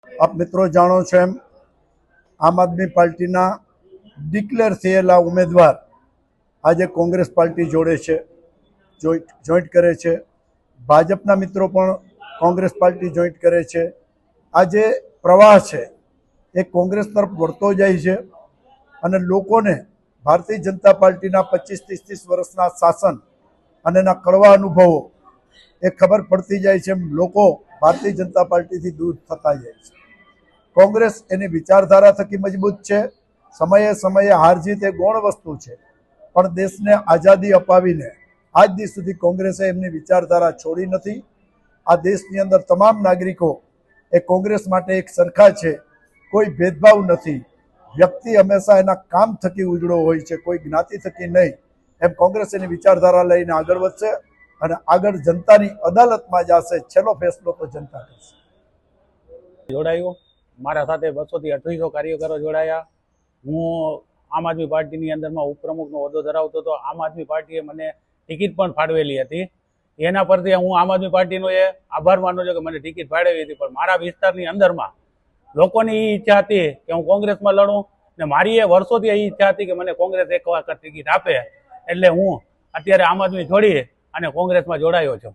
આપ મિત્રો જાણો છો એમ આમ આદમી પાર્ટીના ડિક્લેર થયેલા ઉમેદવાર આજે કોંગ્રેસ પાર્ટી જોડે છે, જોઈન્ટ કરે છે. ભાજપના મિત્રો પણ કોંગ્રેસ પાર્ટી જોઈન્ટ કરે છે. આ જે પ્રવાહ છે એ કોંગ્રેસ તરફ વળતો જાય છે અને લોકોને ભારતીય જનતા પાર્ટીના 25-30 વર્ષના શાસન અને એના કડવા અનુભવો એ ખબર પડતી જાય છે. લોકો ભારતીય જનતા પાર્ટીથી દૂર થતા જાય છે. કોંગ્રેસ એની વિચારધારા થકી મજબૂત છે. સમયે સમયે હાર જીત એ ગૌણ વસ્તુ છે, પણ દેશને આઝાદી અપાવીને આજ દિવસ સુધી કોંગ્રેસે એમની વિચારધારા છોડી નથી. આ દેશની અંદર તમામ નાગરિકો એ કોંગ્રેસ માટે એક સરખા છે, કોઈ ભેદભાવ નથી. વ્યક્તિ હંમેશા એના કામ થકી ઉજળો હોય છે, કોઈ જ્ઞાતિ થકી નહીં. એમ કોંગ્રેસ એની વિચારધારા લઈને આગળ વધશે અને આગળ જનતાની અદાલતમાં જશે. છેલ્લો ફેસલો તો જનતા કરશે. જોડાયું મારા સાથે 200 થી 2800 કાર્યકરો જોડાયા. હું આમ આદમી પાર્ટીની અંદરમાં ઉપપ્રમુખનો હોદ્દો ધરાવતો હતો. આમ આદમી પાર્ટીએ મને ટિકિટ પણ ફાળવેલી હતી. એના પરથી હું આમ આદમી પાર્ટીનો એ આભાર માનું છું કે મને ટિકિટ ફાળવી હતી. પણ મારા વિસ્તારની અંદરમાં લોકોની એ ઈચ્છા હતી કે હું કોંગ્રેસમાં લડું, ને મારી એ વર્ષોથી એ ઈચ્છા હતી કે મને કોંગ્રેસ એક વખત ટિકિટ આપે. એટલે હું અત્યારે આમ આદમી છોડી અને કોંગ્રેસમાં જોડાયો છું.